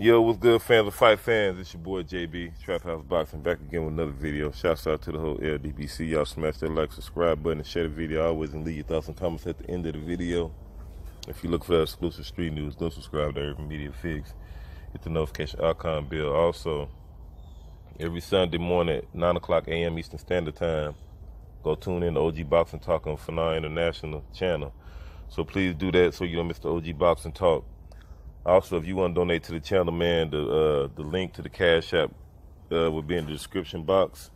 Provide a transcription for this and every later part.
Yo, what's good, fans of fight fans? It's your boy JB, Trap House Boxing, back again with another video. Shouts out to the whole LDBC. Y'all smash that like, subscribe button, and share the video always, and leave your thoughts and comments at the end of the video. If you look for that exclusive street news, don't subscribe to Urban Media Fix. Hit the notification icon bell. Also, every Sunday morning at 9 o'clock a.m. Eastern Standard Time, go tune in to OG Boxing Talk on Fanai International channel. So please do that so you don't miss the OG Boxing Talk. Also, if you want to donate to the channel, man, the link to the Cash App will be in the description box.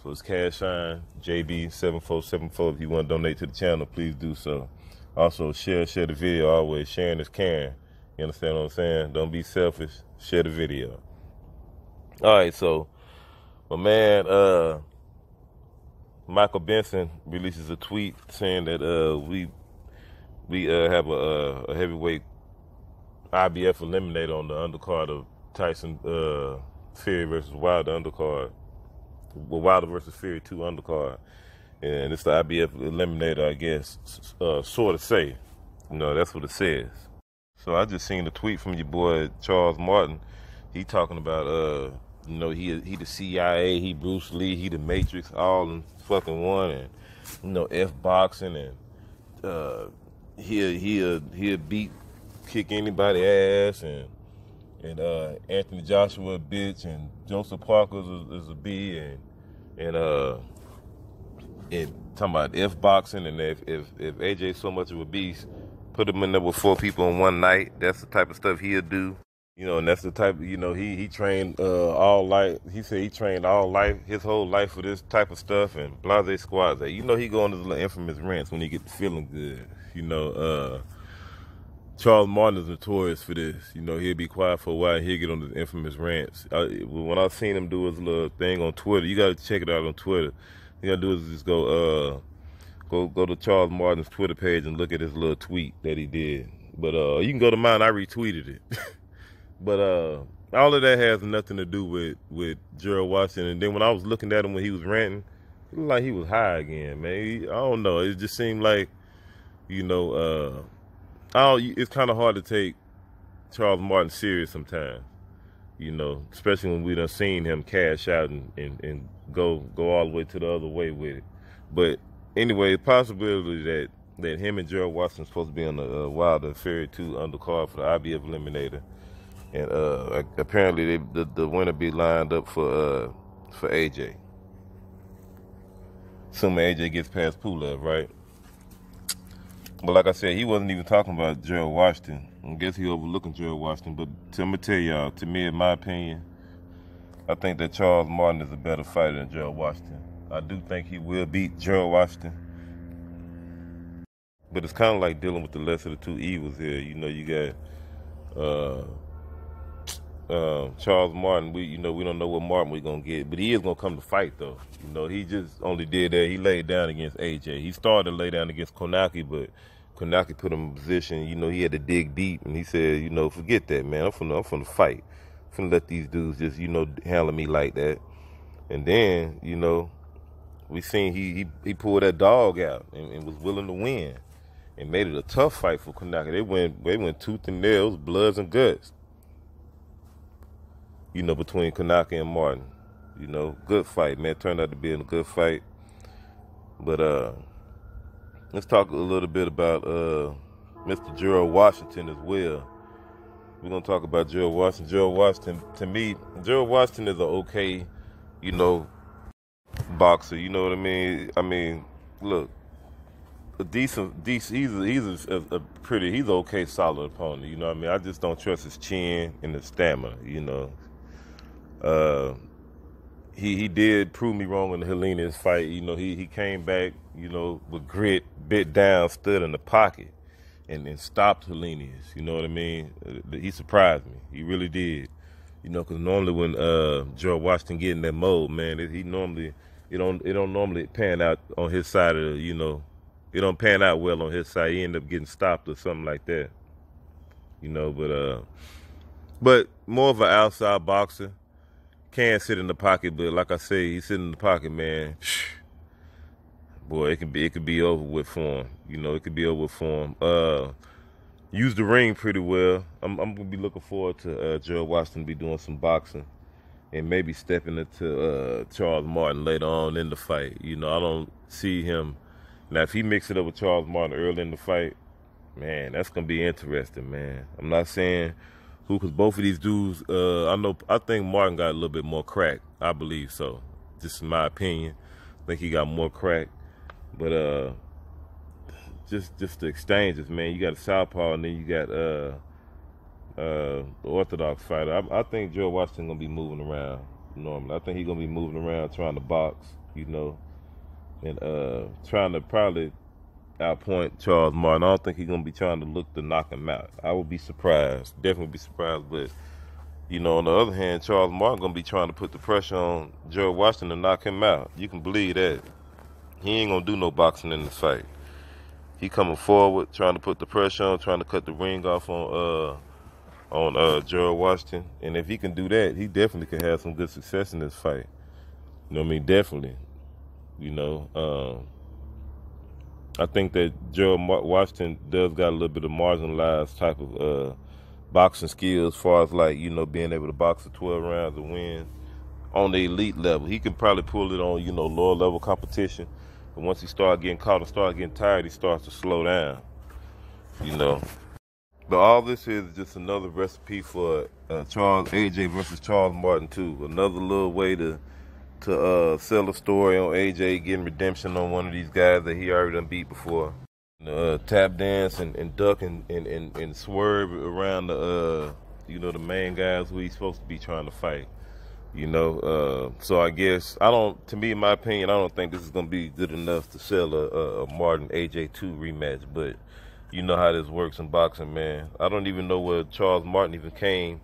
So it's Cash Sign JB7474. If you want to donate to the channel, please do so. Also, share the video. Always sharing is caring. You understand what I'm saying? Don't be selfish. Share the video. All right, so my man Michael Benson releases a tweet saying that we have a heavyweight IBF eliminator on the undercard of Tyson Fury versus Wilder undercard. Well, Wilder versus Fury 2 undercard. And it's the IBF eliminator, I guess, sort of say. You know, that's what it says. So I just seen a tweet from your boy Charles Martin. He talking about you know, he the CIA, he Bruce Lee, he the Matrix, all in fucking one, and you know, F boxing, and he'll beat, kick anybody ass, and Anthony Joshua a bitch, and Joseph Parker is a B, and talking about F boxing, and if AJ so much of a beast, put him in there with 4 people in one night. That's the type of stuff he'll do. You know, and that's the type, you know, he trained all life. He said he trained all life, his whole life for this type of stuff, and blase squads. You know, he go on his little infamous rants when he get feeling good. You know, Charles Martin is notorious for this. You know, he'll be quiet for a while and he'll get on his infamous rants. When I seen him do his little thing on Twitter, you gotta check it out on Twitter. You gotta do is just go to Charles Martin's Twitter page and look at his little tweet that he did. But you can go to mine, I retweeted it. But all of that has nothing to do with Gerald Washington. And then when I was looking at him when he was ranting, it looked like he was high again, man. I don't know. It just seemed like, you know, it's kind of hard to take Charles Martin serious sometimes. You know, especially when we done seen him cash out and go all the way to the other way with it. But anyway, the possibility that him and Gerald Washington supposed to be on the Wilder Fury 2 undercard for the IBF eliminator. And apparently the winner be lined up for AJ. Assuming AJ gets past Pulev, right? But like I said, he wasn't even talking about Gerald Washington. I guess he overlooking Gerald Washington. But I'm gonna tell y'all, to me, in my opinion, I think that Charles Martin is a better fighter than Gerald Washington. I do think he will beat Gerald Washington. But it's kind of like dealing with the lesser of the two evils here. You know, you got Charles Martin. We don't know what Martin we're gonna get, but he is gonna come to fight though. You know, he just only did that. He laid down against AJ. He started to lay down against Konaki, but Konaki put him in position. You know, he had to dig deep, and he said, you know, forget that, man. I'm finna fight. I'm finna let these dudes just, you know, handle me like that. And then, you know, we seen he pulled that dog out and was willing to win, and made it a tough fight for Konaki. They went tooth and nails, bloods and guts. You know, between Konaki and Martin. You know, good fight, man. Turned out to be a good fight. But let's talk a little bit about Mr. Gerald Washington as well. We're gonna talk about Gerald Washington. Gerald Washington, to me, Gerald Washington is an okay, you know, boxer. You know what I mean? I mean, look, a decent. He's a pretty. He's an okay, solid opponent. You know what I mean? I just don't trust his chin and his stamina. You know. He did prove me wrong in the Helenius fight. You know, he came back, you know, with grit, bit down, stood in the pocket, and stopped Helenius. You know what I mean? He surprised me. He really did. You know, because normally when Gerald Washington get in that mode, man, it don't normally pan out on his side of the, you know, it don't pan out well on his side. He end up getting stopped or something like that. You know, but more of an outside boxer. Can sit in the pocket, but like I say, he's sitting in the pocket, man. Boy, it could be over with for him. You know, it could be over with for him. used the ring pretty well. I'm gonna be looking forward to Gerald Washington be doing some boxing and maybe stepping into Charles Martin later on in the fight. You know, I don't see him now. If he mix it up with Charles Martin early in the fight, man, that's gonna be interesting, man. I'm not saying who, because both of these dudes, I think Martin got a little bit more crack. I believe so. Just in my opinion, I think he got more crack. But just the exchanges, man. You got a southpaw, and then you got the orthodox fighter. I think Gerald Washington gonna be moving around normally. I think he's gonna be moving around trying to box, you know, and trying to probably outpoint Charles Martin. I don't think he's gonna be trying to look to knock him out. I would be surprised, definitely be surprised. But you know, on the other hand, Charles Martin gonna be trying to put the pressure on Gerald Washington to knock him out. You can believe that. He ain't gonna do no boxing in this fight. He coming forward, trying to put the pressure on, trying to cut the ring off on Gerald Washington. And if he can do that, he definitely can have some good success in this fight. You know what I mean? Definitely. You know, I think that Gerald Washington does got a little bit of marginalized type of boxing skills as far as, like, you know, being able to box for 12 rounds and win on the elite level. He can probably pull it on, you know, lower level competition. But once he starts getting caught and start getting tired, he starts to slow down, you know. But all this is just another recipe for AJ versus Charles Martin too. Another little way to sell a story on AJ getting redemption on one of these guys that he already done beat before. Tap dance and duck and swerve around the you know, the main guys who he's supposed to be trying to fight. You know, so I guess to me, in my opinion, I don't think this is gonna be good enough to sell a Martin AJ2 rematch. But you know how this works in boxing, man. I don't even know where Charles Martin even came.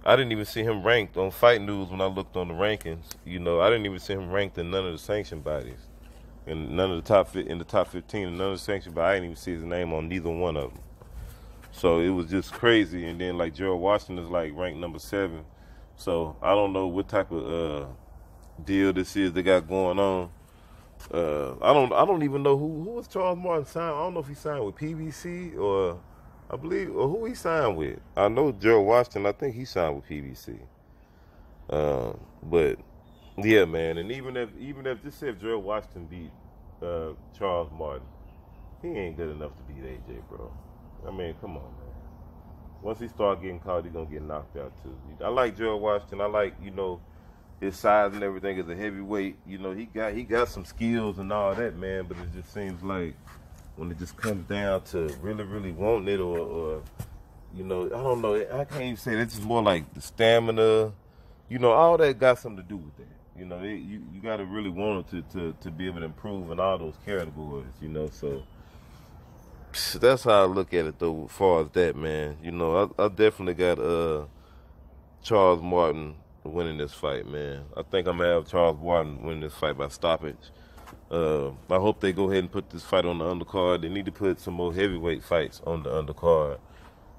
I didn't even see him ranked on Fight News when I looked on the rankings. You know, I didn't even see him ranked in none of the sanctioned bodies, and none of the top 15, and none of the sanctioned bodies. I didn't even see his name on neither one of them. So it was just crazy. And then, like, Gerald Washington is like ranked number 7. So I don't know what type of deal this is they got going on. I don't even know who was Charles Martin signed. I don't know if he signed with PBC or who he signed with. I know Gerald Washington. I think he signed with PBC. But yeah, man. And even if just say if Gerald Washington beat Charles Martin, he ain't good enough to beat AJ, bro. I mean, come on, man. Once he start getting caught, he's gonna get knocked out too. I like Gerald Washington. I like, you know, his size and everything as a heavyweight. You know, he got some skills and all that, man. But it just seems like when it just comes down to really wanting it, or you know, I don't know. I can't even say that. It's just more like the stamina. You know, all that got something to do with that. You know, you got to really want it to be able to improve in all those categories. You know, so. That's how I look at it, though, as far as that, man. You know, I definitely got Charles Martin winning this fight, man. I think I'm going to have Charles Martin winning this fight by stoppage. I hope they go ahead and put this fight on the undercard. They need to put some more heavyweight fights on the undercard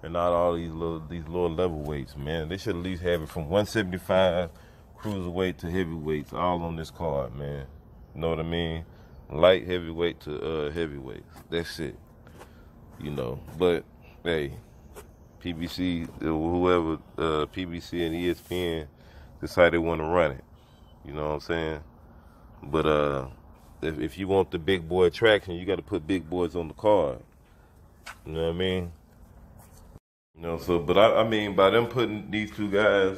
and not all these lower level weights, man. They should at least have it from 175 cruiserweight to heavyweights all on this card, man. You know what I mean? Light heavyweight to heavyweights. That's it. You know, but hey, PBC, whoever, PBC and ESPN decide they want to run it. You know what I'm saying? But if you want the big boy attraction, you got to put big boys on the card. You know what I mean? You know, so, but I mean, by them putting these two guys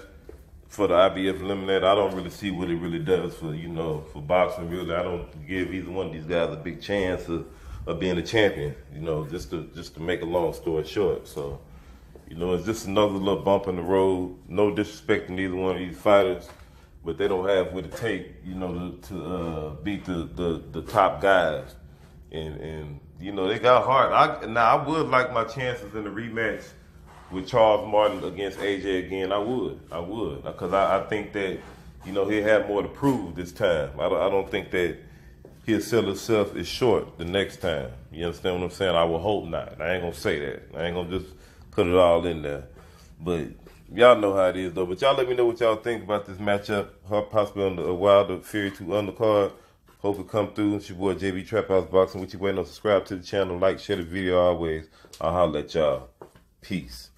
for the IBF eliminator, I don't really see what it really does for, you know, for boxing. Really, I don't give either one of these guys a big chance of being a champion, you know, just to make a long story short. So, you know, it's just another little bump in the road. No disrespect to neither one of these fighters, but they don't have what it takes, you know, to beat the top guys. And you know, they got hard. I would like my chances in the rematch with Charles Martin against AJ again. I would, because I think that, you know, he'll have more to prove this time. I don't think that he'll sell himself as short the next time. You understand what I'm saying? I would hope not. I ain't gonna say that. I ain't gonna just put it all in there. But y'all know how it is, though. But y'all let me know what y'all think about this matchup, possibly on the Wilder Fury 2 undercard. Hope it come through. It's your boy JB Trap House Boxing. What you waiting on? Subscribe to the channel, like, share the video always. I'll holler at y'all. Peace.